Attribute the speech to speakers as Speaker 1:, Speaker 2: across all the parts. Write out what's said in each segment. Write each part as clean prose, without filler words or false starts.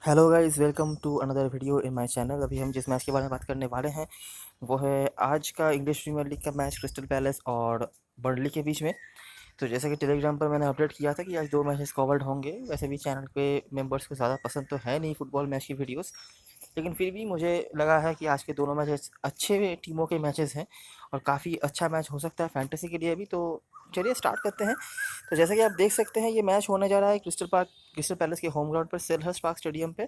Speaker 1: Hello guys, welcome to another video in my channel. अभी हम जिस मैच के बारे में बात करने वाले हैं वो है आज का इंग्लिश प्रीमियर लीग का मैच क्रिस्टल पैलेस और बर्नली के बीच में। तो जैसा कि टेलीग्राम पर मैंने अपडेट किया था कि आज दो मैचेस कवर्ड होंगे। वैसे भी चैनल पे मेंबर्स को ज़्यादा पसंद तो है नहीं फुटबॉल मैच की वीडियोस, लेकिन फिर भी मुझे लगा है कि आज के दोनों मैचेस अच्छे टीमों के मैचेस हैं और काफ़ी अच्छा मैच हो सकता है फैंटेसी के लिए भी। तो चलिए स्टार्ट करते हैं। तो जैसा कि आप देख सकते हैं ये मैच होने जा रहा है क्रिस्टल पैलेस के होम ग्राउंड पर सेलहर्स्ट पार्क स्टेडियम पे।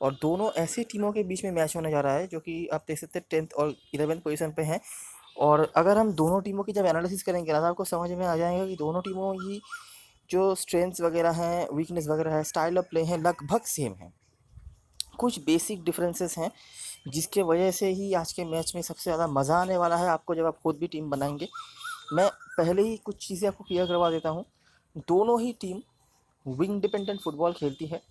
Speaker 1: और दोनों ऐसी टीमों के बीच में मैच होने जा रहा है जो कि आप देख सकते हैं 10th और 11th पोजीशन पे हैं। और अगर हम दोनों टीमों की जब एनालिसिस करेंगे ना तो आपको समझ में आ जाएगा कि दोनों टीमों की जो स्ट्रेंथ्स वगैरह हैं, वीकनेस वगैरह है, स्टाइल ऑफ प्ले हैं, लगभग सेम है। कुछ बेसिक डिफरेंसेस हैं जिसके वजह से ही आज के मैच में सबसे ज़्यादा मज़ा आने वाला है आपको जब आप खुद भी टीम बनाएंगे। मैं पहले ही कुछ चीज़ें आपको क्लियर करवा देता हूँ। दोनों ही टीम विंग डिपेंडेंट फुटबॉल खेलती है।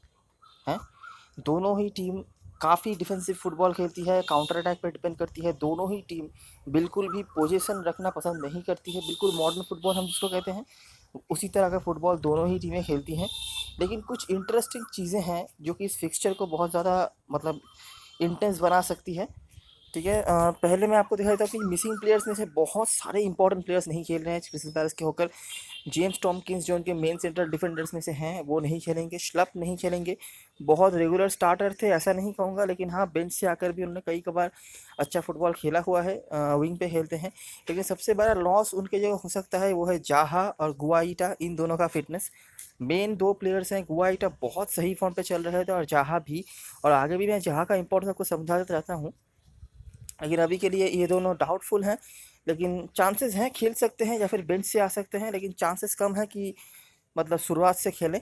Speaker 1: दोनों ही टीम काफ़ी डिफेंसिव फुटबॉल खेलती है, काउंटर अटैक पर डिपेंड करती है। दोनों ही टीम बिल्कुल भी पोजीशन रखना पसंद नहीं करती है, बिल्कुल मॉडर्न फुटबॉल हम जिसको कहते हैं उसी तरह का फुटबॉल दोनों ही टीमें खेलती हैं। लेकिन कुछ इंटरेस्टिंग चीज़ें हैं जो कि इस फिक्सचर को बहुत ज़्यादा मतलब इंटेंस बना सकती है। ठीक है। पहले मैं आपको दिखा देता हूँ कि मिसिंग प्लेयर्स में से बहुत सारे इंपॉर्टेंट प्लेयर्स नहीं खेल रहे हैं क्रिस्टल पैलेस के होकर। जेम्स टॉमकिंस जो उनके मेन सेंट्रल डिफेंडर्स में से हैं वो नहीं खेलेंगे, श्लप नहीं खेलेंगे। बहुत रेगुलर स्टार्टर थे ऐसा नहीं कहूँगा, लेकिन हाँ बेंच से आकर भी उन्होंने कई कबार अच्छा फुटबॉल खेला हुआ है। विंग पे खेलते हैं। लेकिन सबसे बड़ा लॉस उनके जो हो सकता है वो है जाहा और गुआइटा, इन दोनों का फिटनेस। मेन दो प्लेयर्स हैं, गुआइटा बहुत सही फॉर्म पे चल रहे थे और जाहा भी। और आगे भी मैं जाहा का इंपॉर्टेंस आपको समझाता रहता हूँ, लेकिन अभी के लिए ये दोनों डाउटफुल हैं। लेकिन चांसेस हैं खेल सकते हैं या फिर बेंच से आ सकते हैं, लेकिन चांसेस कम है कि मतलब शुरुआत से खेलें।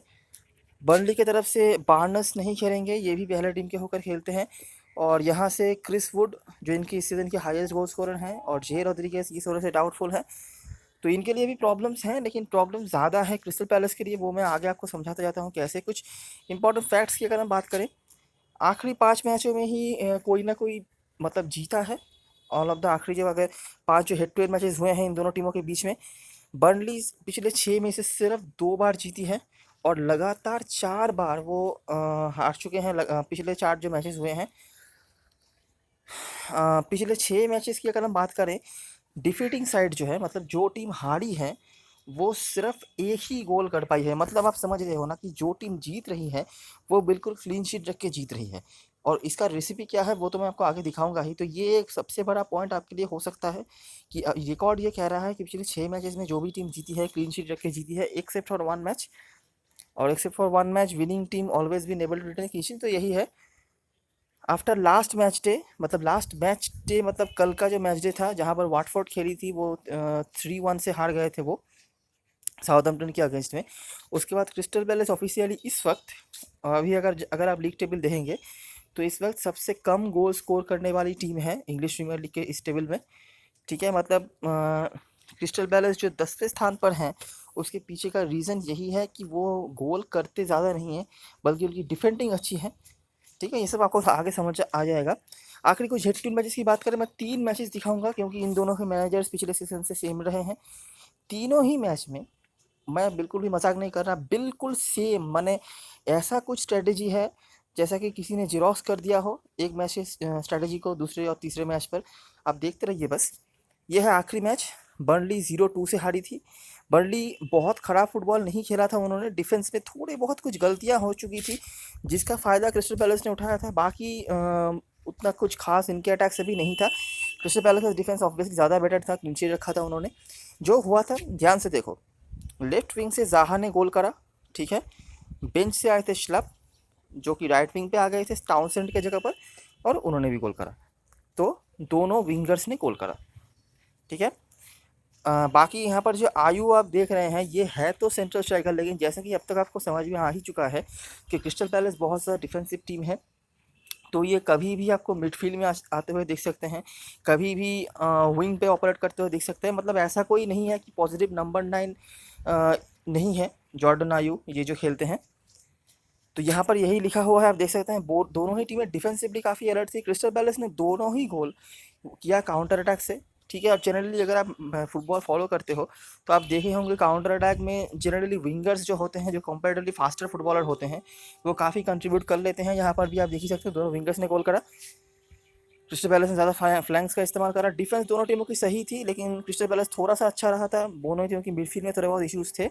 Speaker 1: बर्नली की तरफ से बार्नस नहीं खेलेंगे, ये भी पहले टीम के होकर खेलते हैं। और यहाँ से क्रिस वुड जो इनकी इस सीज़न के हाईएस्ट गोल स्कोरर हैं और जे रॉड्रिगेज इस वजह से डाउटफुल है। तो इनके लिए भी प्रॉब्लम्स हैं, लेकिन प्रॉब्लम ज़्यादा है क्रिस्टल पैलेस के लिए, वो मैं आगे आपको समझाता जाता हूँ कैसे। कुछ इंपॉर्टेंट फैक्ट्स की अगर हम बात करें, आखिरी 5 मैचों में ही कोई ना कोई मतलब जीता है। ऑल ऑफ द आखिरी जब अगर 5 जो हेड टू हेड मैचेस हुए हैं इन दोनों टीमों के बीच में, बर्नली पिछले 6 में से सिर्फ 2 बार जीती है और लगातार 4 बार वो हार चुके हैं। पिछले 4 जो मैचेस हुए हैं, पिछले 6 मैचेस की अगर हम बात करें, डिफीटिंग साइड जो है मतलब जो टीम हारी है वो सिर्फ एक ही गोल कर पाई है। मतलब आप समझ रहे हो ना कि जो टीम जीत रही है वो बिल्कुल क्लीन शीट रख के जीत रही है। और इसका रेसिपी क्या है वो तो मैं आपको आगे दिखाऊंगा ही। तो ये एक सबसे बड़ा पॉइंट आपके लिए हो सकता है कि रिकॉर्ड ये कह रहा है कि पिछले 6 मैचेस में जो भी टीम जीती है क्लीन शीट रख के जीती है, एक्सेप्ट फॉर वन मैच। और except for one match winning team always been able to return clean sheet, तो यही है। आफ्टर लास्ट मैच डे मतलब लास्ट मैच डे मतलब कल का जो मैच डे था जहाँ पर वाटफोर्ड खेली थी, वो 3-1 से हार गए थे वो साउथहैम्पटन के अगेंस्ट में। उसके बाद क्रिस्टल पैलेस ऑफिशियली इस वक्त अभी अगर अगर आप लीग टेबल देखेंगे तो इस वक्त सबसे कम गोल स्कोर करने वाली टीम है इंग्लिश प्रीमियर लीग के इस टेबल में। ठीक है। मतलब क्रिस्टल पैलेस जो 10वें स्थान पर हैं उसके पीछे का रीज़न यही है कि वो गोल करते ज़्यादा नहीं है, बल्कि उनकी डिफेंडिंग अच्छी है। ठीक है, ये सब आपको आगे समझ आ जाएगा। आखिरी कुछ हेड टू मैचेस की बात करें, मैं 3 मैचेस दिखाऊंगा क्योंकि इन दोनों के मैनेजर्स पिछले सीजन से सेम रहे हैं। तीनों ही मैच में, मैं बिल्कुल भी मजाक नहीं कर रहा, बिल्कुल सेम माने ऐसा कुछ स्ट्रेटेजी है जैसा कि किसी ने जीरोक्स कर दिया हो एक मैच के स्ट्रेटेजी को दूसरे और तीसरे मैच पर। आप देखते रहिए बस। ये है आखिरी मैच, बर्नली 0-2 से हारी थी। बर्नली बहुत ख़राब फुटबॉल नहीं खेला था उन्होंने, डिफेंस में थोड़े बहुत कुछ गलतियां हो चुकी थी जिसका फ़ायदा क्रिस्टल पैलेस ने उठाया था। बाकी उतना कुछ खास इनके अटैक से भी नहीं था। क्रिस्टल पैलेस का डिफेंस ऑब्वियसली ज़्यादा बेटर था, क्लीन शीट रखा था उन्होंने। जो हुआ था ध्यान से देखो, लेफ्ट विंग से जाहा ने गोल करा। ठीक है। बेंच से आए थे श्लप जो कि राइट विंग पे आ गए थे टाउनसेंड के जगह पर, और उन्होंने भी गोल करा। तो दोनों विंगर्स ने गोल करा। ठीक है। बाकी यहाँ पर जो आयु आप देख रहे हैं ये है तो सेंट्रल स्ट्राइकर, लेकिन जैसा कि अब तक आपको समझ में आ ही चुका है कि क्रिस्टल पैलेस बहुत ज़्यादा डिफेंसिव टीम है। तो ये कभी भी आपको मिडफील्ड में आते हुए देख सकते हैं, कभी भी विंग पे ऑपरेट करते हुए देख सकते हैं। मतलब ऐसा कोई नहीं है कि पॉजिटिव नंबर 9 नहीं है जॉर्डन आयु ये जो खेलते हैं। तो यहाँ पर यही लिखा हुआ है, आप देख सकते हैं। दोनों ही टीमें डिफेंसिवली काफ़ी अलर्ट थी। क्रिस्टल पैलेस ने दोनों ही गोल किया काउंटर अटैक से। ठीक है। अब जनरली अगर आप फुटबॉल फॉलो करते हो तो आप देखे होंगे काउंटर अटैक में जनरली विंगर्स जो होते हैं, जो कंपेरेटिवली फास्टर फुटबॉलर होते हैं, वो काफ़ी कंट्रीब्यूट कर लेते हैं। यहाँ पर भी आप देख ही सकते हो दोनों विंगर्स ने गोल करा। क्रिस्टल पैलेस ने ज़्यादा फ्लैंक्स का इस्तेमाल करा। डिफेंस दोनों टीमों की सही थी, लेकिन क्रिस्टल पैलेस थोड़ा सा अच्छा रहा था। दोनों टीमों की मिडफील्ड में थोड़े बहुत इश्यूज़ थे।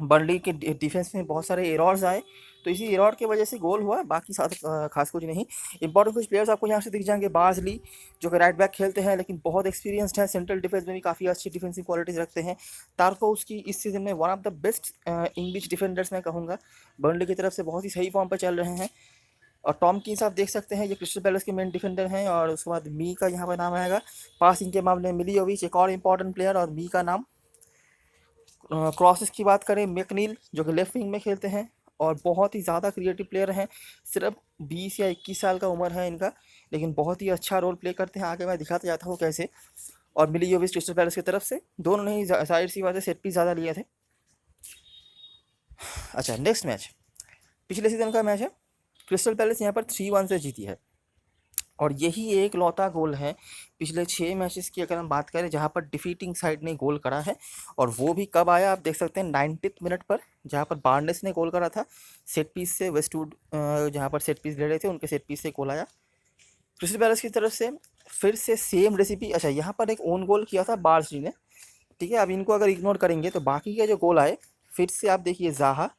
Speaker 1: बर्नली के डिफेंस में बहुत सारे एरर्स आए, तो इसी एरर की वजह से गोल हुआ, बाकी साथ खास कुछ नहीं। इंपॉर्टेंट कुछ प्लेयर्स आपको यहाँ से दिख जाएंगे। बार्जली जो कि राइट बैक खेलते हैं, लेकिन बहुत एक्सपीरियंस्ड है। सेंट्रल डिफेंस में भी काफ़ी अच्छी डिफेंसिव क्वालिटीज़ रखते हैं। तारको उसकी इस सीज़न में one of the best English defenders मैं कहूँगा। बर्नली की तरफ से बहुत ही सही फॉर्म पर चल रहे हैं। और टॉम कीन्स आप देख सकते हैं, ये क्रिस्टल पैलेस के मेन डिफेंडर हैं। और उसके बाद मी का यहाँ पर नाम आएगा। पासिंग के मामले में मिलियोविच एक और इम्पॉर्टेंट प्लेयर, और मी का नाम। क्रॉसेस की बात करें, मैकनील जो कि लेफ्ट विंग में खेलते हैं और बहुत ही ज़्यादा क्रिएटिव प्लेयर हैं। सिर्फ 20 या 21 साल का उम्र है इनका, लेकिन बहुत ही अच्छा रोल प्ले करते हैं। आगे मैं दिखाता जाता हूँ कैसे। और मिलियोविच क्रिस्टल पैलेस की तरफ से, दोनों ने ही जाहिर सी बात है सेट पीस ज़्यादा लिए थे। अच्छा, नेक्स्ट मैच पिछले सीज़न का मैच है। क्रिस्टल पैलेस यहाँ पर 3-1 से जीती है, और यही एक लौता गोल है पिछले 6 मैचेस की अगर हम बात करें जहाँ पर डिफीटिंग साइड ने गोल करा है। और वो भी कब आया आप देख सकते हैं 90th मिनट पर, जहाँ पर बार्नेस ने गोल करा था सेट पीस से। वेस्टवुड जहाँ पर सेट पीस ले रहे थे, उनके सेट पीस से गोल आया क्रिस्टल पैलेस की तरफ से। फिर से सेम रेसिपी। अच्छा, यहाँ पर एक ओन गोल किया था बार्सली ने, ठीक है। अब इनको अगर इग्नोर करेंगे तो बाकी के जो गोल आए, फिर से आप देखिए ज़ाहा,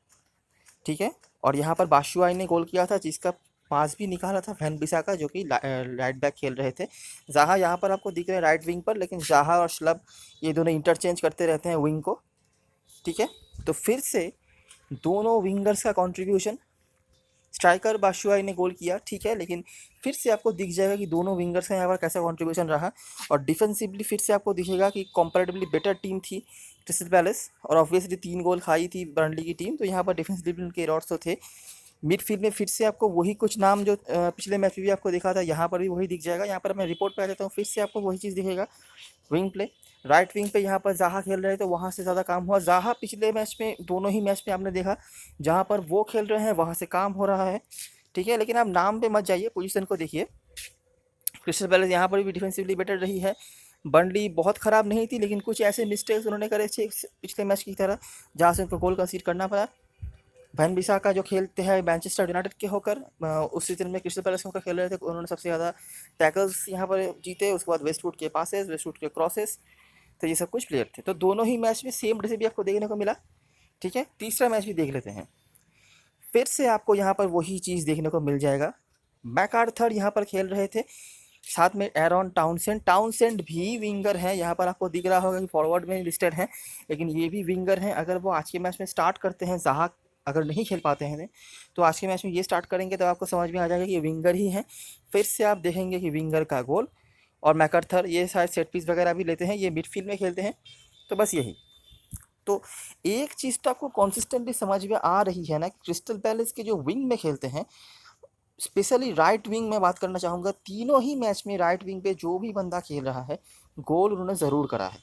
Speaker 1: ठीक है। और यहाँ पर बाशुआई ने गोल किया था, जिसका पास भी निकाला था वैन बिसाका, जो कि राइट बैक खेल रहे थे। ज़ाहा यहाँ पर आपको दिख रहे हैं राइट विंग पर, लेकिन ज़ाहा और श्लब ये दोनों इंटरचेंज करते रहते हैं विंग को, ठीक है। तो फिर से दोनों विंगर्स का कंट्रीब्यूशन, स्ट्राइकर बाशुआई ने गोल किया, ठीक है, लेकिन फिर से आपको दिख जाएगा कि दोनों विंगर्स का यहाँ पर कैसा कंट्रीब्यूशन रहा। और डिफेंसिवली फिर से आपको दिखेगा कि कंपैरेटिवली बेटर टीम थी क्रिस्टल पैलेस, और ऑब्वियसली 3 गोल खाई थी बर्नली की टीम, तो यहाँ पर डिफेंसिवली उनके एरर्स तो थे। मिडफील्ड में फिर से आपको वही कुछ नाम जो पिछले मैच में भी आपको दिखा था, यहाँ पर भी वही दिख जाएगा। यहाँ पर मैं रिपोर्ट पे आ जाता हूँ, फिर से आपको वही चीज़ दिखेगा। विंग प्ले, राइट विंग पे यहाँ पर ज़ाहा खेल रहे, तो वहाँ से ज़्यादा काम हुआ। ज़ाहा पिछले मैच में, दोनों ही मैच में आपने देखा, जहाँ पर वो खेल रहे हैं वहाँ से काम हो रहा है, ठीक है। लेकिन आप नाम पे मत जाइए, पोजीशन को देखिए। क्रिस्टल पैलेस यहाँ पर भी डिफेंसिवली बेटर रही है। बर्नली बहुत ख़राब नहीं थी, लेकिन कुछ ऐसे मिस्टेक्स उन्होंने करे थे पिछले मैच की तरह, जहाँ से उनको गोल कंसीड करना पड़ा। वैन बिसाका जो खेलते हैं मैनचेस्टर यूनाइटेड के होकर, उस सीजन में क्रिस्टल पैलेस होकर खेल रहे थे, उन्होंने सबसे ज़्यादा टैकल्स यहाँ पर जीते। उसके बाद वेस्टवुड के पासेस, वेस्टवुड के क्रॉसेस, तो ये सब कुछ प्लेयर थे। तो दोनों ही मैच में सेम रेसिपी आपको देखने को मिला, ठीक है। तीसरा मैच भी देख लेते हैं। फिर से आपको यहाँ पर वही चीज़ देखने को मिल जाएगा। मैकआर्थर यहाँ पर खेल रहे थे, साथ में एरॉन टाउनसेंड। टाउनसेंड भी विंगर हैं, यहाँ पर आपको दिख रहा होगा कि फॉरवर्ड में लिस्टेड हैं, लेकिन ये भी विंगर हैं। अगर वो आज के मैच में स्टार्ट करते हैं, ज़ाहा अगर नहीं खेल पाते हैं तो आज के मैच में ये स्टार्ट करेंगे, तो आपको समझ में आ जाएगा कि ये विंगर ही हैं। फिर से आप देखेंगे कि विंगर का गोल। और मैकआर्थर ये शायद सेट पीस वगैरह भी लेते हैं, ये मिडफील्ड में खेलते हैं। तो बस यही। तो एक चीज़ तो आपको कंसिस्टेंटली समझ में आ रही है ना, क्रिस्टल पैलेस के जो विंग में खेलते हैं, स्पेशली राइट विंग में बात करना चाहूँगा। तीनों ही मैच में राइट विंग पे जो भी बंदा खेल रहा है, गोल उन्होंने ज़रूर करा है।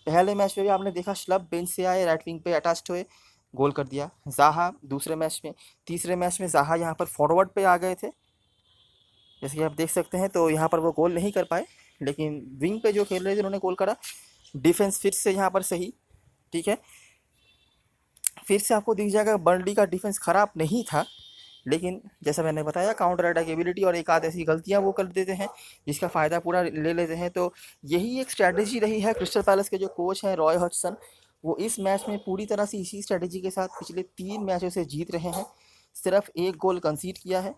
Speaker 1: पहले मैच में भी आपने देखा, श्लब बेंच से आए, राइट विंग पे अटैच्ड हुए, गोल कर दिया। ज़ाहा दूसरे मैच में, तीसरे मैच में ज़ाहा यहाँ पर फॉरवर्ड पे आ गए थे, जैसे कि आप देख सकते हैं। तो यहाँ पर वो गोल नहीं कर पाए, लेकिन विंग पे जो खेल रहे थे उन्होंने गोल करा। डिफेंस फिर से यहाँ पर सही, ठीक है। फिर से आपको दिख जाएगा बर्नली का डिफेंस ख़राब नहीं था, लेकिन जैसा मैंने बताया काउंटर अटैक एबिलिटी और एक आध ऐसी गलतियां वो कर देते हैं, जिसका फ़ायदा पूरा ले लेते हैं। तो यही एक स्ट्रैटेजी रही है क्रिस्टल पैलेस के जो कोच हैं रॉय हॉजसन, वो इस मैच में पूरी तरह से इसी स्ट्रैटेजी के साथ पिछले 3 मैचों से जीत रहे हैं। सिर्फ एक गोल कंसीड किया है,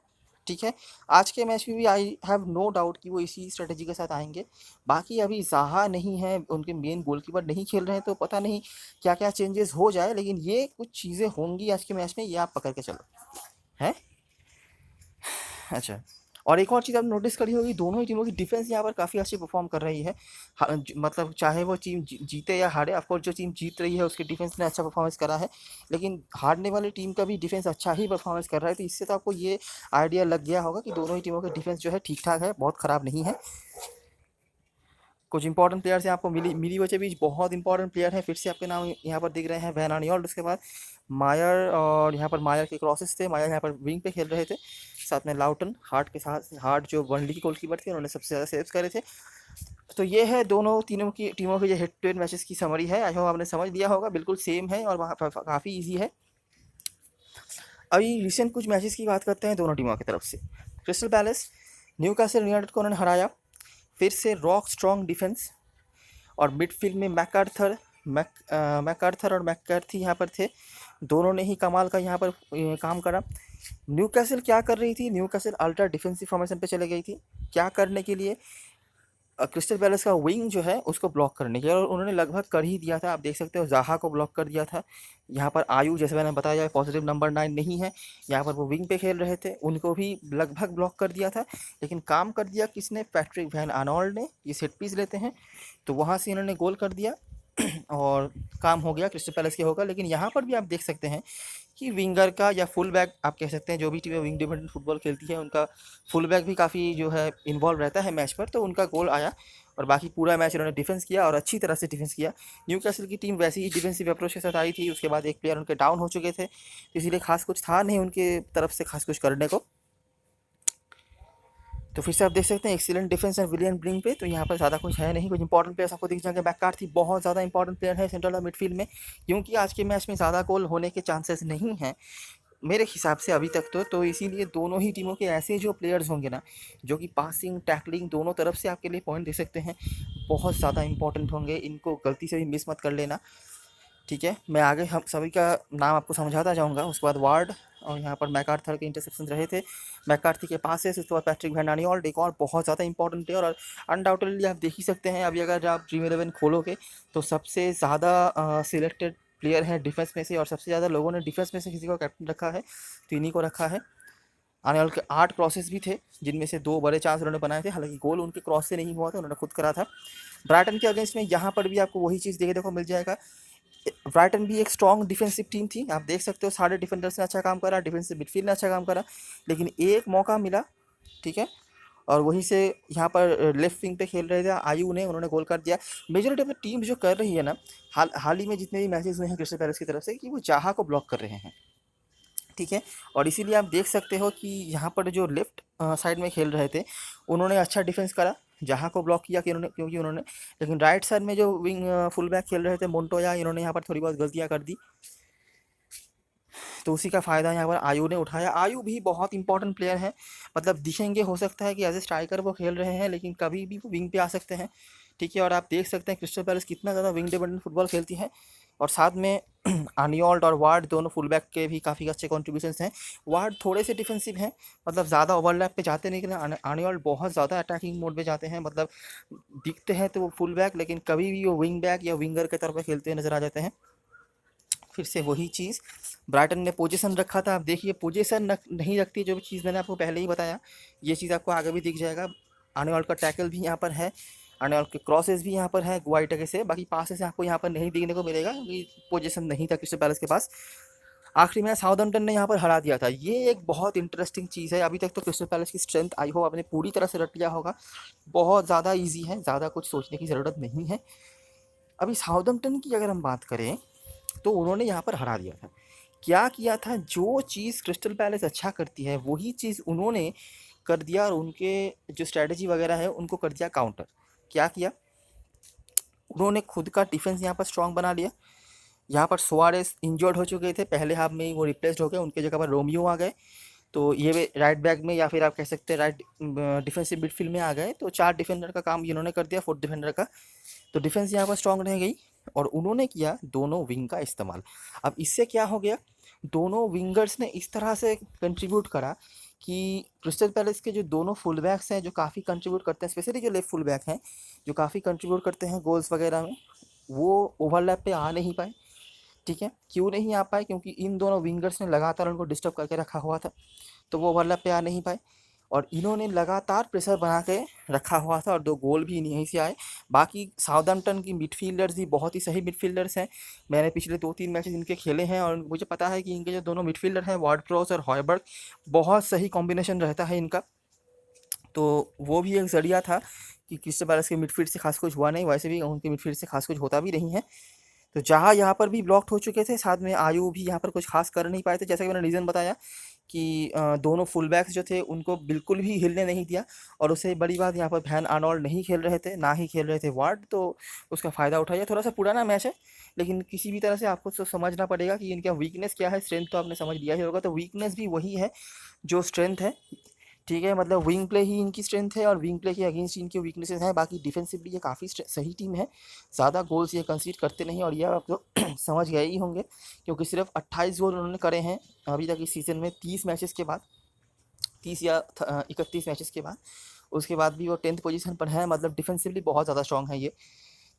Speaker 1: ठीक है। आज के मैच में भी आई हैव नो डाउट कि वो इसी स्ट्रेटजी के साथ आएंगे। बाकी अभी ज़ाहा नहीं है, उनके मेन गोलकीपर नहीं खेल रहे हैं, तो पता नहीं क्या क्या चेंजेस हो जाए, लेकिन ये कुछ चीज़ें होंगी आज के मैच में, ये आप पकड़ के चलो हैं। अच्छा, और एक और चीज़ आपने नोटिस करी होगी, दोनों ही टीमों की डिफेंस यहाँ पर काफ़ी अच्छी परफॉर्म कर रही है। मतलब चाहे वो टीम जीते या हारे, ऑफकोर्स जो टीम जीत रही है उसकी डिफेंस ने अच्छा परफॉर्मेंस करा है, लेकिन हारने वाली टीम का भी डिफेंस अच्छा ही परफॉर्मेंस कर रहा है। तो इससे तो आपको ये आइडिया लग गया होगा कि दोनों ही टीमों का डिफेंस जो है ठीक ठाक है, बहुत ख़राब नहीं है। कुछ इंपॉर्टेंट प्लेयर्स हैं आपको मिलिवोजेविच बहुत इंपॉर्टेंट प्लेयर है, फिर से आपके नाम यहाँ पर दिख रहे हैं। वैन आर्नियोल्ड, उसके बाद मायर, और यहाँ पर मायर के क्रॉसेस थे। मायर यहाँ पर विंग पे खेल रहे थे, साथ में लाउटन, हार्ट के साथ, हार्ट जो बर्नली के गोलकीपर थे, उन्होंने सबसे ज़्यादा सेव्स करे थे। तो ये है दोनों तीनों की टीमों के जो हेड टू हेड मैचेस की समरी है। आई होप आपने समझ लिया होगा, बिल्कुल सेम है और वहाँ पर काफ़ी ईजी है। अभी रिसेंट कुछ मैचेस की बात करते हैं दोनों टीमों की तरफ से। क्रिस्टल पैलेस न्यूकासल यूनाइटेड को उन्होंने हराया, फिर से रॉक स्ट्रॉन्ग डिफेंस, और मिडफील्ड में मैकार्थर और मैककार्थी यहाँ पर थे। दोनों ने ही कमाल का यहाँ पर काम करा। न्यूकासल क्या कर रही थी, न्यूकासल अल्ट्रा डिफेंसिव फॉर्मेशन पे चले गई थी। क्या करने के लिए, क्रिस्टल पैलेस का विंग जो है उसको ब्लॉक करने के लिए, और उन्होंने लगभग कर ही दिया था। आप देख सकते हो जाहा को ब्लॉक कर दिया था। यहाँ पर आयु, जैसे मैंने बताया, पॉजिटिव नंबर 9 नहीं है, यहाँ पर वो विंग पे खेल रहे थे, उनको भी लगभग ब्लॉक कर दिया था। लेकिन काम कर दिया किसने, पैट्रिक वैन आर्नोल्ड ने। ये सेट पीस लेते हैं तो वहाँ से इन्होंने गोल कर दिया और काम हो गया, क्रिस्टल पैलेस के होगा। लेकिन यहाँ पर भी आप देख सकते हैं कि विंगर का या फुल बैक आप कह सकते हैं, जो भी टीमें विंग डिपेंडेंट फुटबॉल खेलती है उनका फुल बैक भी काफ़ी जो है इन्वॉल्व रहता है मैच पर, तो उनका गोल आया। और बाकी पूरा मैच उन्होंने डिफेंस किया और अच्छी तरह से डिफेंस किया। न्यूकासल की टीम वैसी ही डिफेंसिव अप्रोच के साथ आई थी। उसके बाद एक प्लेयर उनके डाउन हो चुके थे, तो इसीलिए खास कुछ था नहीं उनके तरफ से खास कुछ करने को। तो फिर से आप देख सकते हैं एक्सीलेंट डिफेंस एंड विलियन ब्रिंग पे। तो यहाँ पर ज़्यादा कुछ है नहीं, कुछ इंपॉर्टेंट प्लेयर्स आपको दिख जाएंगे। मैककार्थी बहुत ज़्यादा इंपॉर्टेंट प्लेयर है सेंट्रल और मिडफील्ड में, क्योंकि आज के मैच में ज़्यादा गोल होने के चांसेस नहीं हैं मेरे हिसाब से अभी तक तो इसीलिए दोनों ही टीमों के ऐसे जो प्लेयर्स होंगे ना, जो कि पासिंग टैकलिंग दोनों तरफ से आपके लिए पॉइंट दे सकते हैं, बहुत ज़्यादा इंपॉर्टेंट होंगे। इनको गलती से भी मिस मत कर लेना, ठीक है। मैं आगे हम सभी का नाम आपको समझाता जाऊंगा। उसके बाद वार्ड और यहाँ पर मैकार्थर के इंटरसेप्शन रहे थे, मैकार्थी के पास है। उसके बाद पैट्रिक वैन आर्नोल्ड, एक और बहुत ज़्यादा इंपॉर्टेंट प्लेयर, और अनडाउटेडली आप देख ही सकते हैं अभी अगर आप ड्रीम 11 खोलोगे तो सबसे ज़्यादा सिलेक्टेड प्लेयर है डिफेंस में से, और सबसे ज़्यादा लोगों ने डिफेंस में से किसी को कैप्टन रखा है तो इन्हीं को रखा है। आर्नोल्ड के 8 क्रॉसेस भी थे, जिनमें से 2 बड़े चांस उन्होंने बनाए थे, हालांकि गोल उनके क्रॉस से नहीं हुआ था, उन्होंने खुद करा था। ब्राइटन के अगेंस्ट में यहाँ पर भी आपको वही चीज़ देखने को मिल जाएगा। ब्राइटन भी एक स्ट्रॉन्ग डिफेंसिव टीम थी, आप देख सकते हो सारे डिफेंडर्स ने अच्छा काम करा, डिफेंसिव मिडफील्ड ने अच्छा काम करा, लेकिन एक मौका मिला, ठीक है, और वहीं से यहाँ पर लेफ्ट विंग पे खेल रहे थे आयु ने, उन्होंने गोल कर दिया। मेजोरिटी ऑफ द टीम जो कर रही है ना, हाल ही में जितने भी मैचेस हुए हैं क्रिस्टल पैलेस की तरफ से, कि वो जाहा को ब्लॉक कर रहे हैं, ठीक है। और इसीलिए आप देख सकते हो कि यहाँ पर जो लेफ्ट साइड में खेल रहे थे उन्होंने अच्छा डिफेंस करा, जहाँ को ब्लॉक किया कि उन्होंने, क्योंकि उन्होंने, लेकिन राइट साइड में जो विंग फुल बैक खेल रहे थे मोन्टोया, इन्होंने यहाँ पर थोड़ी बहुत गलतियाँ कर दी, तो उसी का फ़ायदा यहाँ पर आयु ने उठाया। आयु भी बहुत इंपॉर्टेंट प्लेयर है, मतलब दिखेंगे हो सकता है कि एज ए स्ट्राइकर वो खेल रहे हैं, लेकिन कभी भी वो विंग पे आ सकते हैं, ठीक है। और आप देख सकते हैं क्रिस्टल पैलेस कितना ज़्यादा विंग डिपेंडेंट फुटबॉल खेलती है। और साथ में आर्नोल्ड और वार्ड दोनों फुल बैक के भी काफ़ी अच्छे कॉन्ट्रीब्यूशंस हैं। वार्ड थोड़े से डिफेंसिव हैं, मतलब ज़्यादा ओवरलैप पे जाते नहीं, लेकिन आर्नोल्ड बहुत ज़्यादा अटैकिंग मोड पे जाते हैं, मतलब दिखते हैं तो वो फुल बैक, लेकिन कभी भी वो विंग बैक या विंगर के तौर पर खेलते हुए नजर आ जाते हैं। फिर से वही चीज़, ब्राइटन ने पोजीशन रखा था, आप देखिए पोजीशन नहीं रखती, जो भी चीज़ मैंने आपको पहले ही बताया, ये चीज़ आपको आगे भी दिख जाएगा। आर्नोल्ड का टैकल भी यहाँ पर है, आर्नोल्ड के क्रॉसेस भी यहाँ पर है गुआइटा से, बाकी पासेस आपको यहाँ पर नहीं देखने को मिलेगा क्योंकि पोजीशन नहीं था क्रिस्टल पैलेस के पास। आखिरी में साउथहैम्पटन ने यहाँ पर हरा दिया था, ये एक बहुत इंटरेस्टिंग चीज़ है। अभी तक तो क्रिस्टल पैलेस की स्ट्रेंथ आई होप आपने पूरी तरह से रट लिया होगा, बहुत ज़्यादा ईजी है, ज़्यादा कुछ सोचने की ज़रूरत नहीं है। अभी साउथहैम्पटन की अगर हम बात करें तो उन्होंने यहाँ पर हरा दिया था। क्या किया था, जो चीज़ क्रिस्टल पैलेस अच्छा करती है वही चीज़ उन्होंने कर दिया, और उनके जो स्ट्रैटेजी वगैरह है उनको कर दिया काउंटर। क्या किया, उन्होंने खुद का डिफेंस यहाँ पर स्ट्रांग बना लिया। यहाँ पर सुआरेस इंजर्ड हो चुके थे, पहले हाफ में ही वो रिप्लेस्ड हो गए, उनके जगह पर रोमियो आ गए, तो ये राइट बैक में या फिर आप कह सकते हैं राइट डिफेंसिव मिडफील्ड में आ गए, तो 4 डिफेंडर का काम इन्होंने कर दिया, 4th डिफेंडर का। तो डिफेंस यहाँ पर स्ट्रांग रह गई और उन्होंने किया दोनों विंग का इस्तेमाल। अब इससे क्या हो गया, दोनों विंगर्स ने इस तरह से कंट्रीब्यूट करा कि क्रिस्टल पैलेस के जो दोनों फुल बैक्स हैं जो काफ़ी कंट्रीब्यूट करते हैं, स्पेशली जो लेफ्ट फुल बैक हैं जो काफ़ी कंट्रीब्यूट करते हैं गोल्स वगैरह में, वो ओवरलैप पे आ नहीं पाए, ठीक है। क्यों नहीं आ पाए, क्योंकि इन दोनों विंगर्स ने लगातार उनको डिस्टर्ब करके रखा हुआ था, तो वो ओवरलैप पे आ नहीं पाए, और इन्होंने लगातार प्रेशर बना के रखा हुआ था और 2 गोल भी यहीं से आए। बाकी साउथहैम्पटन की मिडफील्डर्स भी बहुत ही सही मिडफील्डर्स हैं, मैंने पिछले 2-3 मैचेस इनके खेले हैं और मुझे पता है कि इनके जो दोनों मिडफील्डर हैं वार्ड प्रॉस और हॉयबर्ग, बहुत सही कॉम्बिनेशन रहता है इनका। तो वो भी एक ज़रिया था कि क्रिस्टल पैलेस के मिडफील्ड से खास कुछ हुआ नहीं, वैसे भी उनके मिडफील्ड से खास कुछ होता भी नहीं है। तो जहाँ यहाँ पर भी ब्लॉक्ड हो चुके थे, साथ में आयु भी यहाँ पर कुछ खास कर नहीं पाए थे, जैसा कि मैंने रीज़न बताया कि दोनों फुल बैक्स जो थे उनको बिल्कुल भी हिलने नहीं दिया। और उससे बड़ी बात, यहाँ पर वैन आर्नोल्ड नहीं खेल रहे थे, ना ही खेल रहे थे वार्ड, तो उसका फ़ायदा उठाया। थोड़ा सा पुराना मैच है, लेकिन किसी भी तरह से आपको तो समझना पड़ेगा कि इनका वीकनेस क्या है। स्ट्रेंथ तो आपने समझ लिया ही होगा, तो वीकनेस भी वही है जो स्ट्रेंथ है। ठीक है, मतलब विंग प्ले ही इनकी स्ट्रेंथ है और विंग प्ले के अगेंस्ट इनके वीकनेसेस हैं। बाकी डिफेंसिवली ये काफ़ी सही टीम है, ज़्यादा गोल्स ये कंसीड करते नहीं, और ये आप तो समझ गए ही होंगे, क्योंकि सिर्फ 28 गोल उन्होंने करे हैं अभी तक इस सीज़न में, 30 मैचेस के बाद, 30 या 31 मैचेस के बाद। उसके बाद भी वो 10th पोजीशन पर है, मतलब डिफेंसिवली बहुत ज़्यादा स्ट्रॉन्ग है ये।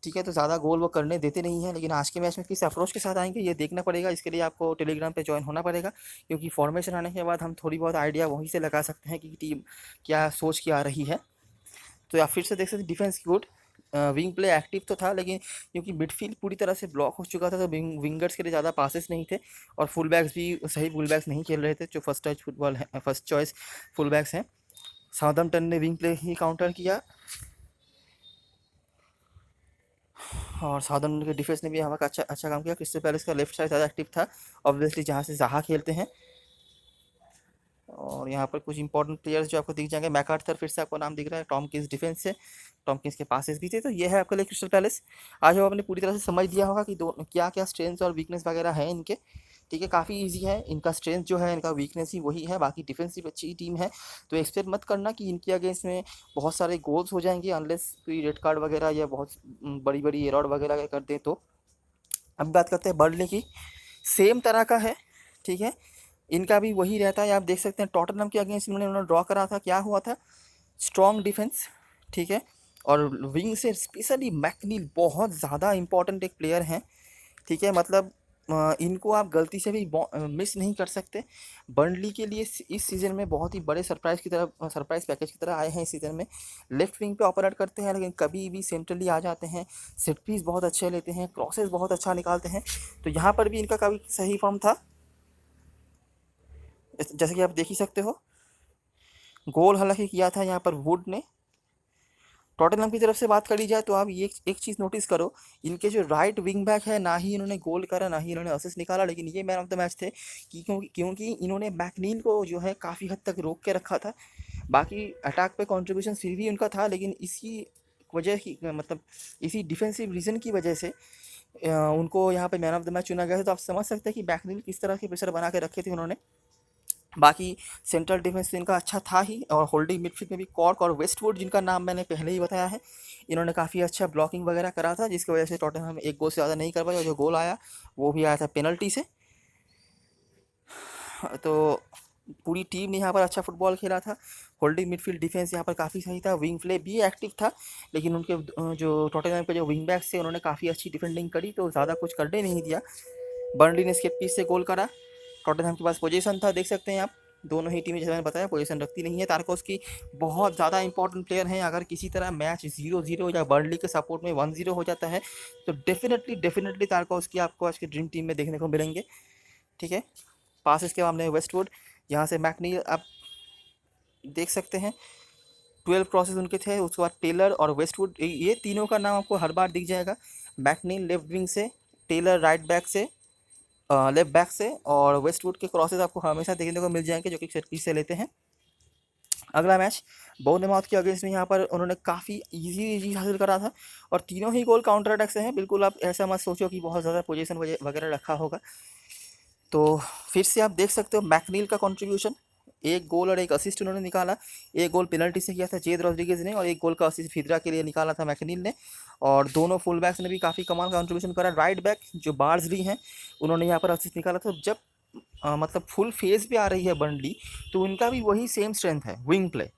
Speaker 1: ठीक है, तो ज़्यादा गोल वो करने देते नहीं हैं, लेकिन आज के मैच में किस अप्रोच के साथ आएंगे ये देखना पड़ेगा। इसके लिए आपको टेलीग्राम पे ज्वाइन होना पड़ेगा, क्योंकि फॉर्मेशन आने के बाद हम थोड़ी बहुत आइडिया वहीं से लगा सकते हैं कि टीम क्या सोच के आ रही है। तो आप फिर से देख सकते, defence good, wing play active तो था, लेकिन क्योंकि मिडफील्ड पूरी तरह से ब्लॉक हो चुका था, तो विंगर्स के लिए ज़्यादा पासेस नहीं थे, और फुल बैक्स भी सही फुल बैक्स नहीं खेल रहे थे, जो फर्स्ट टच फुटबॉल है, फर्स्ट चॉइस फुल बैक्स हैं। साउथम्पटन ने विंग प्ले ही काउंटर किया, और साउथम्पटन के डिफेंस ने भी यहाँ का अच्छा काम किया। क्रिस्टल पैलेस का लेफ्ट साइड ज़्यादा एक्टिव था, ऑब्वियसली जहाँ से ज़ाहा खेलते हैं। और यहाँ पर कुछ इंपॉर्टेंट प्लेयर्स जो आपको दिख जाएंगे, मैकआर्थर फिर से आपको नाम दिख रहा है, टॉमकिंस डिफेंस से, टॉमकिंस के पासेस भी थे। तो ये है आपके लिए क्रिस्टल पैलेस। आज वो आपने पूरी तरह से समझ लिया होगा कि दो क्या क्या स्ट्रेंथ्स और वीकनेस वगैरह हैं इनके। ठीक है, काफ़ी इजी है, इनका स्ट्रेंथ जो है, इनका वीकनेस ही वही है, बाकी डिफेंसिव अच्छी टीम है। तो एक्सपेक्ट मत करना कि इनके अगेंस्ट में बहुत सारे गोल्स हो जाएंगे, अनलेस कोई रेड कार्ड वगैरह या बहुत बड़ी बड़ी एरॉड वगैरह कर दें। तो अब बात करते हैं बर्नली की, सेम तरह का है। ठीक है, इनका भी वही रहता है, आप देख सकते हैं टॉटनहम के अगेंस्ट उन्होंने ड्रॉ करा था, क्या हुआ था, स्ट्रॉन्ग डिफेंस। ठीक है, और विंग से स्पेशली मैकनील बहुत ज़्यादा इंपॉर्टेंट एक प्लेयर हैं। ठीक है, मतलब इनको आप गलती से भी मिस नहीं कर सकते। बर्नली के लिए इस सीज़न में बहुत ही बड़े सरप्राइज़ पैकेज की तरह आए हैं इस सीज़न में। लेफ्ट विंग पे ऑपरेट करते हैं, लेकिन कभी भी सेंट्रली आ जाते हैं, सेट पीस बहुत अच्छे लेते हैं, क्रॉसेस बहुत अच्छा निकालते हैं। तो यहाँ पर भी इनका काफ़ी सही फॉर्म था, जैसे कि आप देख ही सकते हो। गोल हालांकि किया था यहाँ पर वुड ने। टॉटनहम की तरफ से बात करी जाए तो आप ये एक चीज़ नोटिस करो, इनके जो राइट विंग बैक है, ना ही इन्होंने गोल करा, ना ही इन्होंने असिस्ट निकाला, लेकिन ये मैन ऑफ द मैच थे, क्योंकि इन्होंने मैकनील को जो है काफ़ी हद तक रोक के रखा था। बाकी अटैक पे कंट्रीब्यूशन फिर भी उनका था, लेकिन इसी वजह की, मतलब इसी डिफेंसिव रीज़न की वजह से उनको यहाँ पे मैन ऑफ द मैच चुना गया था। तो आप समझ सकते हैं कि मैकनील किस तरह के प्रेशर बना के रखे थे उन्होंने। बाकी सेंट्रल डिफेंस इनका अच्छा था ही, और होल्डिंग मिडफील्ड में भी कॉर्क और वेस्टवुड, जिनका नाम मैंने पहले ही बताया है, इन्होंने काफ़ी अच्छा ब्लॉकिंग वगैरह करा था, जिसकी वजह से टॉटनहम एक गोल से ज़्यादा नहीं कर पाया, और जो गोल आया वो भी आया था पेनल्टी से। तो पूरी टीम ने यहाँ पर अच्छा फुटबॉल खेला था। होल्डिंग मिडफील्ड डिफेंस यहाँ पर काफ़ी सही था, विंग प्ले भी एक्टिव था, लेकिन उनके जो टॉटनहम के जो विंग बैक्स थे उन्होंने काफ़ी अच्छी डिफेंडिंग करी, तो ज़्यादा कुछ करने नहीं दिया। बर्नली ने स्केट पीस से गोल करा। टॉटनहम के पास पोजीशन था, देख सकते हैं आप, दोनों ही टीमें जैसे मैंने बताया पोजीशन रखती नहीं है। तारकोस्की बहुत ज़्यादा इंपॉर्टेंट प्लेयर हैं, अगर किसी तरह मैच 0-0 या बर्नली के सपोर्ट में 1-0 हो जाता है, तो डेफिनेटली तारकोस्की आपको आज की ड्रीम टीम में देखने को मिलेंगे। ठीक है, पास के मामले में वेस्टवुड, यहाँ से मैकनील आप देख सकते हैं, 12 क्रॉसेस उनके थे। उसके बाद टेलर और वेस्टवुड, ये तीनों का नाम आपको हर बार दिख जाएगा। मैकनील लेफ्ट विंग से, टेलर राइट बैक से, लेफ्ट बैक से, और वेस्टवुड के क्रॉसेस आपको हमेशा देखने को मिल जाएंगे, जो कि सेट पीस से लेते हैं। अगला मैच बोर्नमाउथ के अगेंस्ट में यहाँ पर उन्होंने काफ़ी इजी हासिल करा था, और तीनों ही गोल काउंटर अटैक से हैं। बिल्कुल आप ऐसा मत सोचो कि बहुत ज़्यादा पोजीशन वगैरह रखा होगा। तो फिर से आप देख सकते हो मैकनील का कंट्रीब्यूशन, एक गोल और एक असिस्ट उन्होंने निकाला। एक गोल पेनल्टी से किया था जेद रॉड्रिगेज ने, और एक गोल का असिस्ट फिदरा के लिए निकाला था मैकनील ने। और दोनों फुल बैक्स ने भी काफ़ी कमाल का कंट्रीब्यूशन करा। राइट बैक जो बार्जली हैं, उन्होंने यहाँ पर असिस्ट निकाला था। जब मतलब फुल फेज पे आ रही है बर्नली, तो उनका भी वही सेम स्ट्रेंथ है, विंग प्ले।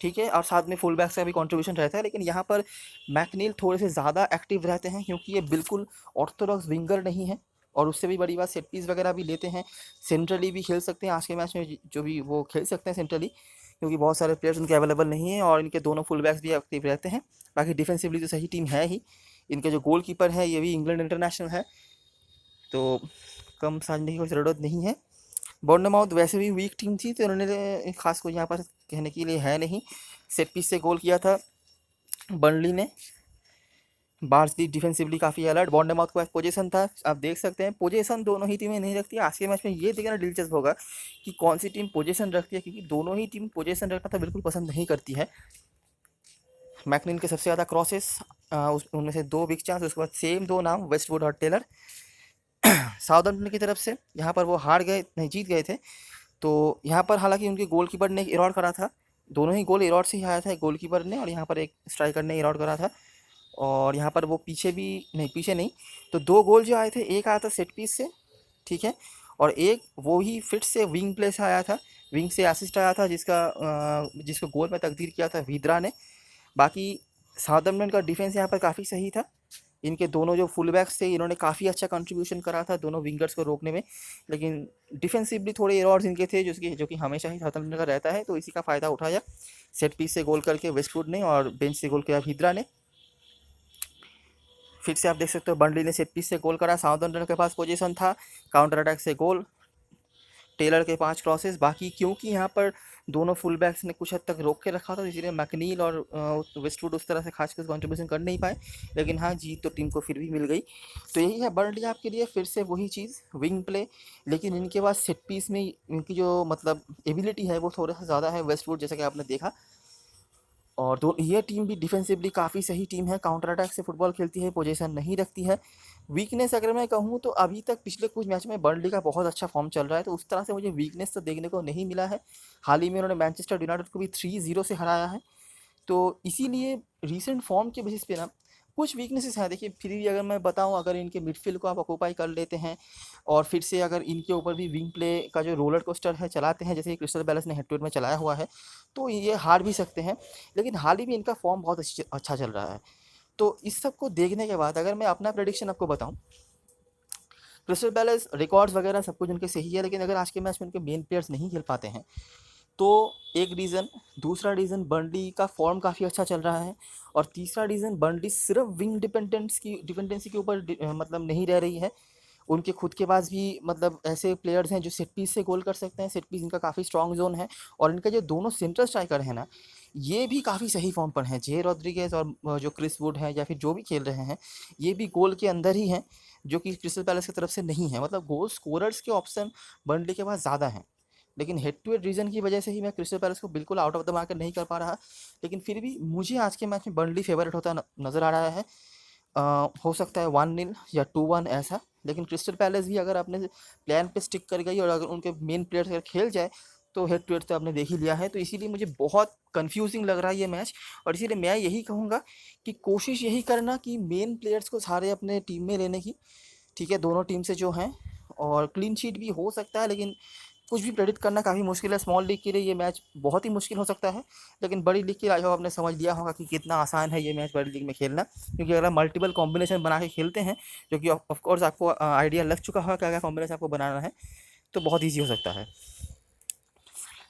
Speaker 1: ठीक है, और साथ में फुल बैक्स का भी कंट्रीब्यूशन रहता है, लेकिन यहाँ पर मैकनील थोड़े से ज़्यादा एक्टिव रहते हैं, क्योंकि ये बिल्कुल ऑर्थोडॉक्स विंगर नहीं है। और उससे भी बड़ी बात, सेट पीस वगैरह भी लेते हैं, सेंट्रली भी खेल सकते हैं। आज के मैच में जो भी वो खेल सकते हैं सेंट्रली, क्योंकि बहुत सारे प्लेयर्स उनके अवेलेबल नहीं हैं, और इनके दोनों फुल बैक्स भी एक्टिव रहते हैं। बाकी डिफेंसिवली तो सही टीम है ही। इनके जो गोल कीपर है, ये भी इंग्लैंड इंटरनेशनल है, तो कम समझने की कोई ज़रूरत नहीं है। बोर्नमाउथ वैसे भी वीक टीम थी, तो उन्होंने खास को यहाँ पर कहने के लिए है नहीं। सेट पीस से गोल किया था बर्नली ने। बार्सली डिफेंसिवली काफ़ी अलर्ट, बॉन्डेमाउथ के पास पोजीशन था, आप देख सकते हैं पोजीशन दोनों ही टीमें नहीं रखती है। आज के मैच में ये देखना दिलचस्प होगा कि कौन सी टीम पोजीशन रखती है, क्योंकि दोनों ही टीम पोजीशन रखना तो बिल्कुल पसंद नहीं करती है। मैकनिल के सबसे ज़्यादा क्रॉसेस, उनमें से 2 बिग चांस, उसके बाद सेम 2 नाम वेस्टवुड और टेलर। साउथहैम्पटन की तरफ से यहाँ पर वो हार गए, नहीं जीत गए थे। तो यहाँ पर हालांकि उनके गोलकीपर ने एक एरॉर करा था, दोनों ही गोल एरॉर से ही आया था, एक गोलकीपर ने और यहाँ पर एक स्ट्राइकर ने एरॉर करा था। और यहाँ पर वो पीछे भी नहीं, पीछे नहीं, तो 2 गोल जो आए थे, एक आया था सेट पीस से, ठीक है, और एक वो ही फिट से विंग प्ले से आया था, विंग से असिस्ट आया था, जिसको गोल में तकदीर किया था वीद्रा ने। बाकी साउथहैम्पटन का डिफेंस यहाँ पर काफ़ी सही था। इनके दोनों जो फुल बैक्स थे, इन्होंने काफ़ी अच्छा कंट्रीब्यूशन करा था दोनों विंगर्स को रोकने में, लेकिन डिफेंसिवली थोड़े एरर्स इनके थे, जो कि हमेशा ही साउथहैम्पटन का रहता है। तो इसी का फ़ायदा उठाया, सेट पीस से गोल करके वेस्टवुड ने और बेंच से गोल किया वीद्रा ने। फिर से आप देख सकते हो बर्नली ने सेट पीस से गोल करा, साउथहैम्पटन के पास पोजीशन था, काउंटर अटैक से गोल, टेलर के 5 क्रॉसेस। बाकी क्योंकि यहाँ पर दोनों फुल बैक्स ने कुछ हद तक रोक के रखा था, इसीलिए मैकनील और वेस्टवुड उस तरह से खासकर कंट्रीब्यूशन कर नहीं पाए, लेकिन हाँ, जीत तो टीम को फिर भी मिल गई। तो यही है बर्नली आपके लिए, फिर से वही चीज़, विंग प्ले, लेकिन इनके पास सेट पीस में इनकी जो मतलब एबिलिटी है वो थोड़ा सा ज़्यादा है वेस्टवुड, जैसा कि आपने देखा। और दो ये टीम भी डिफेंसिवली काफ़ी सही टीम है, काउंटर अटैक से फुटबॉल खेलती है, पोजीशन नहीं रखती है। वीकनेस अगर मैं कहूँ तो अभी तक पिछले कुछ मैच में बर्नली का बहुत अच्छा फॉर्म चल रहा है, तो उस तरह से मुझे वीकनेस तो देखने को नहीं मिला है। हाल ही में उन्होंने मैनचेस्टर यूनाइटेड को भी 3-0 से हराया है। तो इसीलिए रीसेंट फॉर्म के बेसिस पे ना कुछ वीकनेसेस हैं। देखिए, फिर भी अगर मैं बताऊं, अगर इनके मिडफील्ड को आप ऑक्यूपाई कर लेते हैं और फिर से अगर इनके ऊपर भी विंग प्ले का जो रोलर कोस्टर है चलाते हैं, जैसे क्रिस्टल पैलेस ने हेड टू हेड में चलाया हुआ है, तो ये हार भी सकते हैं। लेकिन हाल ही में इनका फॉर्म बहुत अच्छा चल रहा है। तो इस सब को देखने के बाद अगर मैं अपना प्रेडिक्शन आपको बताऊं, क्रिस्टल पैलेस रिकॉर्ड्स वगैरह सब कुछ उनके सही है, लेकिन अगर आज के मैच में उनके मेन प्लेयर्स नहीं खेल पाते हैं तो एक रीज़न, दूसरा रीज़न बर्नली का फॉर्म काफ़ी अच्छा चल रहा है, और तीसरा रीज़न बर्नली सिर्फ विंग डिपेंडेंसी के ऊपर मतलब नहीं रह रही है। उनके खुद के पास भी मतलब ऐसे प्लेयर्स हैं जो सेट पीस से गोल कर सकते हैं, सेट पीस इनका काफ़ी स्ट्रॉन्ग जोन है। और इनके जो दोनों सेंट्रल स्ट्राइकर हैं ना, ये भी काफ़ी सही फॉर्म पर हैं, जे रॉड्रिगेज और जो क्रिस वुड है या फिर जो भी खेल रहे हैं, ये भी गोल के अंदर ही हैं, जो कि क्रिस्टल पैलेस की तरफ से नहीं है। मतलब गोल स्कोरर्स के ऑप्शन बर्नली के पास ज़्यादा हैं, लेकिन हेड टू हेड रीजन की वजह से ही मैं क्रिस्टल पैलेस को बिल्कुल आउट ऑफ द मार्केट नहीं कर पा रहा। लेकिन फिर भी मुझे आज के मैच में बर्नली फेवरेट होता नज़र आ रहा है। हो सकता है 1-0 या 2-1 ऐसा, लेकिन क्रिस्टल पैलेस भी अगर अपने प्लान पे स्टिक कर गई और अगर उनके मेन प्लेयर्स अगर खेल जाए तो हेड टू हेड तो आपने देख ही लिया है। तो इसीलिए मुझे बहुत कंफ्यूजिंग लग रहा है ये मैच, और इसीलिए मैं यही कहूँगा कि कोशिश यही करना कि मेन प्लेयर्स को सारे अपने टीम में लेने की, ठीक है, दोनों टीम से जो हैं, और क्लीन शीट भी हो सकता है, लेकिन कुछ भी प्रेडिक्ट करना काफ़ी मुश्किल है। स्मॉल लीग के लिए ये मैच बहुत ही मुश्किल हो सकता है, लेकिन बड़ी लीग के लिए आई होप आपने समझ लिया होगा कि कितना आसान है ये मैच बड़ी लीग में खेलना, क्योंकि अगर आप मल्टीपल कॉम्बिनेशन बना के खेलते हैं, जो कि ऑफ कोर्स आपको आइडिया लग चुका होगा क्या क्या कॉम्बिनेशन आपको बनाना है, तो बहुत ईजी हो सकता है।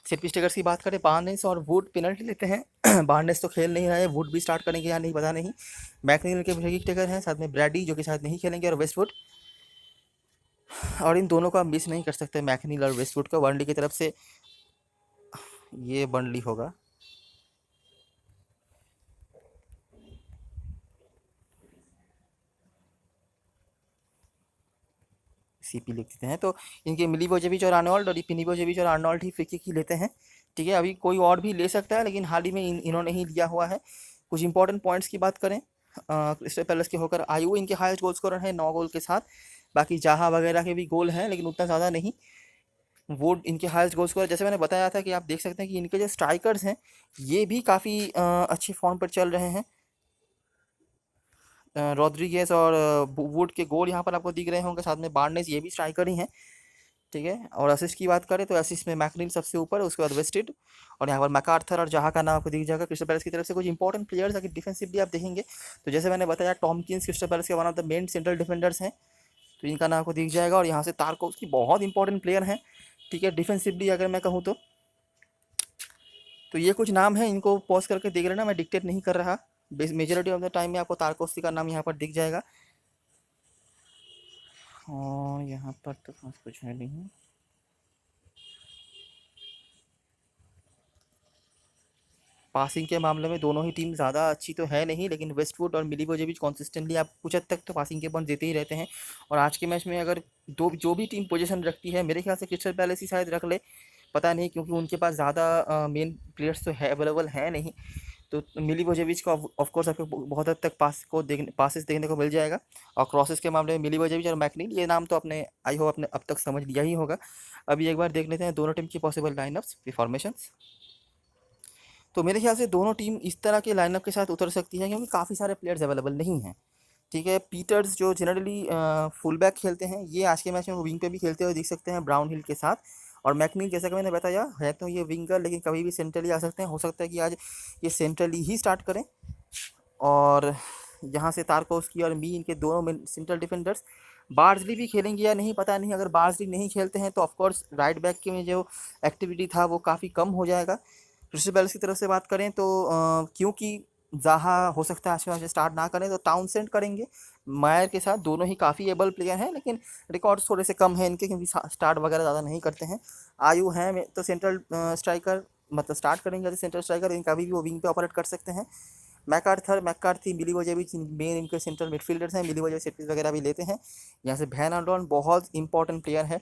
Speaker 1: सेट पीस टेकर्स की बात करें, बार्नेस और वुड पेनल्टी लेते हैं। बार्नेस तो खेल नहीं रहे, वुड भी स्टार्ट करेंगे या नहीं पता नहीं। मैकनील के फ्री किक टेकर हैं, साथ में ब्रैडी जो कि शायद नहीं खेलेंगे, और वेस्टवुड, और इन दोनों को आप मिस नहीं कर सकते, मैकनील और वेस्टवुड को। बर्नली की तरफ से ये बर्नली होगा। सीपी लिख देते हैं, तो इनके मिलिवोजेविच और आर्नोल्ड, और पिनिवोजेविच और आर्नोल्ड ही फ्री किक ही लेते हैं, ठीक है। अभी कोई और भी ले सकता है, लेकिन हाल ही में इन्होंने ही लिया हुआ है। कुछ इंपॉर्टेंट पॉइंट्स की बात करें, क्रिस्टल पैलेस के होकर आयु इनके हाईएस्ट गोल स्कोरर है 9 गोल के साथ। बाकी जाहा वगैरह के भी गोल हैं, लेकिन उतना ज़्यादा नहीं। वो इनके हाईएस्ट गोल स्कोरर, जैसे मैंने बताया था कि आप देख सकते हैं कि इनके जो स्ट्राइकर्स हैं ये भी काफ़ी अच्छे फॉर्म पर चल रहे हैं। रॉड्रिगेज और वुड के गोल यहाँ पर आपको दिख रहे होंगे, साथ में बार्नेस, ये भी स्ट्राइकर ही हैं, ठीक है। और असिस्ट की बात करें तो असिस्ट में मैकनील सबसे ऊपर, उसके बाद वेस्टेड, और यहाँ पर मैकार्थर और जहाँ का नाम आपको दिख जाएगा क्रिस्टल पैलेस की तरफ से। कुछ इंपॉर्टेंट प्लेयर्स अगर डिफेंसिवली आप देखेंगे तो जैसे मैंने बताया, टॉमकिंस क्रिस्टल पैलेस के one of the main central defenders हैं, तो इनका नाम आपको दिख जाएगा। और यहाँ से तारकोव्स्की बहुत इंपॉर्टेंट प्लेयर हैं, ठीक है, डिफेंसिवली अगर मैं कहूँ तो ये कुछ नाम है, इनको पॉज करके देख लेना, मैं डिक्टेट नहीं कर रहा। मेजोरिटी ऑफ द टाइम में आपको तारकोव्स्की का नाम यहाँ पर दिख जाएगा। और यहाँ पर तो खास कुछ है नहीं। पासिंग के मामले में दोनों ही टीम ज़्यादा अच्छी तो है नहीं, लेकिन वेस्टवुड और मिलिवोजेविच कॉन्सिस्टेंटली आप कुछ हद तक तो पासिंग के पॉइंट देते ही रहते हैं। और आज के मैच में अगर दो जो भी टीम पोजीशन रखती है, मेरे ख्याल से क्रिस्टल पैलेस ही शायद रख ले, पता नहीं, क्योंकि उनके पास ज़्यादा मेन प्लेयर्स तो है अवेलेबल है नहीं। तो मिलिवोजेविच को ऑफ कोर्स आपको बहुत हद तक पासेस देखने को मिल जाएगा। और क्रॉसेस के मामले में मिलिवोजेविच और मैकनील, ये नाम तो अपने आई होप आपने अब तक समझ लिया ही होगा। अभी एक बार देख लेते हैं दोनों टीम की पॉसिबल लाइनअप्स, फॉर्मेशंस। तो मेरे ख्याल से दोनों टीम इस तरह के लाइनअप के साथ उतर सकती है, क्योंकि काफ़ी सारे प्लेयर्स अवेलेबल नहीं हैं। ठीक है, पीटर्स जो जनरली फुल बैक खेलते हैं, ये आज के मैच में विंग पे भी खेलते हुए दिख सकते हैं ब्राउन हिल के साथ। और मैकनील, जैसा कि मैंने बताया, है तो ये विंगर, लेकिन कभी भी सेंट्रली आ सकते हैं। हो सकता है कि आज ये सेंट्रली ही स्टार्ट करें। और यहाँ से तारकोव्स्की और मी, इनके दोनों सेंट्रल डिफेंडर्स। बार्जली भी खेलेंगे या नहीं पता नहीं। अगर बार्जली नहीं खेलते हैं तो ऑफकोर्स राइट बैक के में जो एक्टिविटी था वो काफ़ी कम हो जाएगा। क्रिस्टल पैलेस की तरफ से बात करें तो क्योंकि ज़ाहा हो सकता है आज के मैच स्टार्ट ना करें, तो टाउनसेंड करेंगे मायर के साथ। दोनों ही काफ़ी एबल प्लेयर हैं, लेकिन रिकॉर्ड्स थोड़े से कम हैं इनके, क्योंकि स्टार्ट वगैरह ज़्यादा नहीं करते हैं। आयु हैं तो सेंट्रल स्ट्राइकर, मतलब स्टार्ट करेंगे सेंट्रल स्ट्राइकर, लेकिन कभी भी वो विंग पे ऑपरेट कर सकते हैं। मैकार्थी, मिलिवोजेविच मेन इनके सेंट्रल मिडफील्डर्स हैं। मिलिवोजेविच सेट पीस वगैरह भी लेते हैं। यहाँ से वैन आल्डोन बहुत इंपॉर्टेंट प्लेयर है।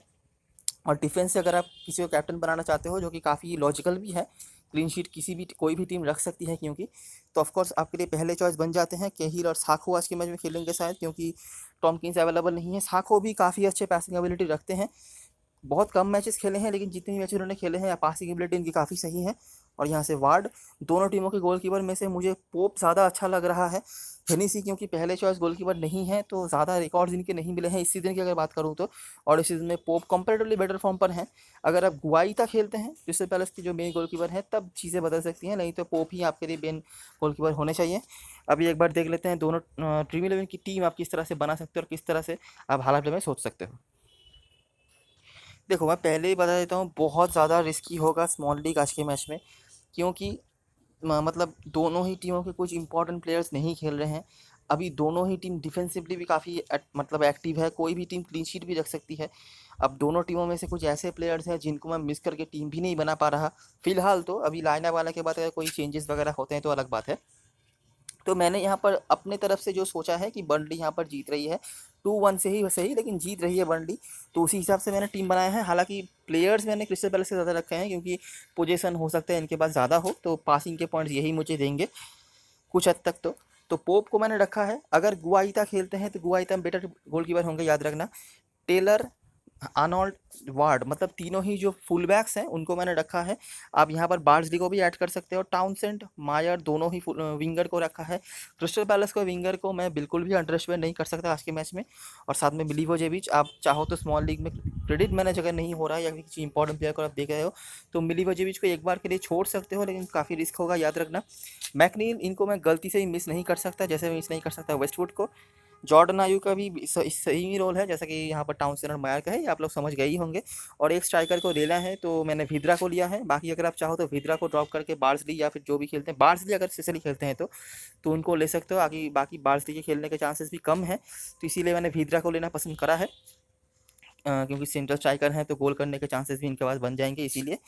Speaker 1: और डिफेंस से अगर आप किसी को कैप्टन बनाना चाहते हो, जो कि काफ़ी लॉजिकल भी है, क्लीन शीट कोई भी टीम रख सकती है, क्योंकि तो ऑफकोर्स आपके लिए पहले चॉइस बन जाते हैं केहिल और साखो। आज के मैच में खेलेंगे शायद, क्योंकि टॉमकिंस अवेलेबल नहीं है। साखो भी काफ़ी अच्छे पासिंग एबिलिटी रखते हैं। बहुत कम मैचेस खेले हैं, लेकिन जितने भी मैच उन्होंने खेले हैं पासिंग एबिलिटी इनकी काफ़ी सही है। और यहाँ से वार्ड, दोनों टीमों के गोलकीपर में से मुझे पोप ज़्यादा अच्छा लग रहा है। हेनिसी क्योंकि पहले चॉइस गोलकीपर नहीं है, तो ज़्यादा रिकॉर्ड्स इनके नहीं मिले हैं इस सीज़न की अगर बात करूँ तो। और इस सीज़न में पोप कंपैरेटिवली बेटर फॉर्म पर हैं। अगर आप गुआइता खेलते हैं क्रिस्टल पैलेस की जो मेन गोलकीपर हैं, तब चीज़ें बदल सकती हैं, नहीं तो पोप ही आपके लिए मेन गोलकीपर होने चाहिए। अभी एक बार देख लेते हैं दोनों ड्रीम इलेवन की टीम आप किस तरह से बना सकते हो और किस तरह से आप हालात में सोच सकते हो। देखो, मैं पहले ही बता देता हूँ, बहुत ज़्यादा रिस्की होगा स्मॉल लीग आज के मैच में, क्योंकि मतलब दोनों ही टीमों के कुछ इंपॉर्टेंट प्लेयर्स नहीं खेल रहे हैं। अभी दोनों ही टीम डिफेंसिवली भी काफ़ी मतलब एक्टिव है। कोई भी टीम क्लीन शीट भी रख सकती है। अब दोनों टीमों में से कुछ ऐसे प्लेयर्स हैं जिनको मैं मिस करके टीम भी नहीं बना पा रहा फिलहाल। तो अभी लाइनअप वाला के बाद अगर कोई चेंजेस वगैरह होते हैं तो अलग बात है। तो मैंने यहाँ पर अपने तरफ से जो सोचा है कि बर्नली यहाँ पर जीत रही है 2-1 से ही सही, लेकिन जीत रही है बर्नली, तो उसी हिसाब से मैंने टीम बनाया है। हालांकि प्लेयर्स मैंने क्रिस्टल पैलेस से ज़्यादा रखे हैं, क्योंकि पोजीशन हो सकता है इनके पास ज़्यादा हो, तो पासिंग के पॉइंट्स यही मुझे देंगे कुछ हद तक। तो पोप को मैंने रखा है। अगर गुआइता खेलते हैं तो गुआइता में बेटर गोलकीपर होंगे, याद रखना। टेलर, आर्नोल्ड, वार्ड, मतलब तीनों ही जो फुल बैक्स हैं उनको मैंने रखा है। आप यहाँ पर बार्जली को भी ऐड कर सकते हो। टाउनसेंड, मायर, दोनों ही विंगर को रखा है। क्रिस्टल पैलेस को विंगर को मैं बिल्कुल भी अंडरएस्टिमेट नहीं कर सकता आज के मैच में। और साथ में मिलिवोजेविच, आप चाहो तो स्मॉल लीग में क्रेडिट मैनेज अगर नहीं हो रहा है या किसी इंपॉर्टेंट प्लेयर को आप देख रहे हो, तो मिलिवोजेविच को एक बार के लिए छोड़ सकते हो, लेकिन काफ़ी रिस्क होगा, याद रखना। मैकनील, इनको मैं गलती से ही मिस नहीं कर सकता, जैसे मिस नहीं कर सकता वेस्टवुड को। जॉर्डन आयू का भी सही रोल है, जैसा कि यहाँ पर टाउनसेन और मायर का है, ये आप लोग समझ गए ही होंगे। और एक स्ट्राइकर को लेना है तो मैंने विद्रा को लिया है। बाकी अगर आप चाहो तो विद्रा को ड्रॉप करके बार्सली या फिर जो भी खेलते हैं, बार्सली अगर सिसली खेलते हैं तो उनको ले सकते हो। आगे बाकी बार्सली के खेलने के चांसेस भी कम है, तो इसीलिए मैंने विद्रा को लेना पसंद करा है। क्योंकि सेंट्रल स्ट्राइकर हैं तो गोल करने के चांसेस भी इनके पास बन जाएंगे, इसीलिए।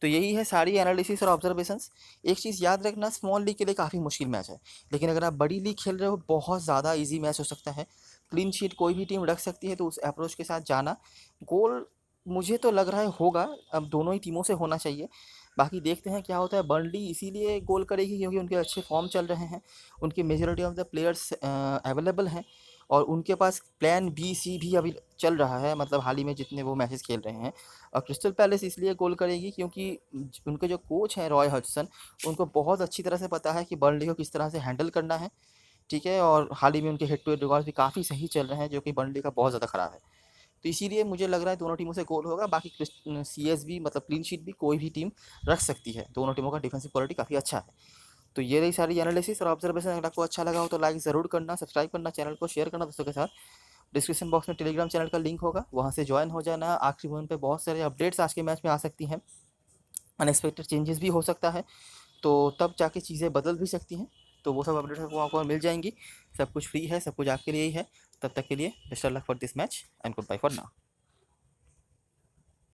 Speaker 1: तो यही है सारी एनालिसिस और ऑब्जर्वेशंस। एक चीज़ याद रखना, स्मॉल लीग के लिए काफ़ी मुश्किल मैच है, लेकिन अगर आप बड़ी लीग खेल रहे हो बहुत ज़्यादा इजी मैच हो सकता है। क्लीन शीट कोई भी टीम रख सकती है, तो उस अप्रोच के साथ जाना। गोल मुझे तो लग रहा है होगा, अब दोनों ही टीमों से होना चाहिए। बाकी देखते हैं क्या होता है। बर्नली इसीलिए गोल करेगी क्योंकि उनके अच्छे फॉर्म चल रहे हैं, उनके majority of the players available हैं, और उनके पास प्लान बी सी भी अभी चल रहा है, मतलब हाल ही में जितने वो मैचेस खेल रहे हैं। और क्रिस्टल पैलेस इसलिए गोल करेगी क्योंकि उनके जो कोच हैं रॉय हडसन, उनको बहुत अच्छी तरह से पता है कि बर्नली को किस तरह से हैंडल करना है। ठीक है, और हाल ही में उनके हेड टू हेड रिकॉर्ड भी काफ़ी सही चल रहे हैं, जो कि बर्नली का बहुत ज़्यादा ख़राब है। तो इसीलिए मुझे लग रहा है दोनों टीमों से गोल होगा। बाकी CSB मतलब क्लीन शीट भी कोई भी टीम रख सकती है, दोनों टीमों का डिफेंसिव क्वालिटी काफ़ी अच्छा है। तो ये रही सारी एनालिसिस और ऑब्जर्वेशन। अगर आपको अच्छा लगा हो तो लाइक ज़रूर करना, सब्सक्राइब करना, चैनल को शेयर करना दोस्तों के साथ। डिस्क्रिप्शन बॉक्स में टेलीग्राम चैनल का लिंक होगा, वहाँ से ज्वाइन हो जाना। आखिरी मोमेंट पे बहुत सारे अपडेट्स आज के मैच में आ सकती हैं, अनएक्सपेक्टेड चेंजेस भी हो सकता है, तो तब जाके चीज़ें बदल भी सकती हैं। तो वो सब अपडेट्स आपको मिल जाएंगी। सब कुछ फ्री है, सब कुछ आपके लिए ही है। तब तक के लिए best of luck for this match and good bye for now.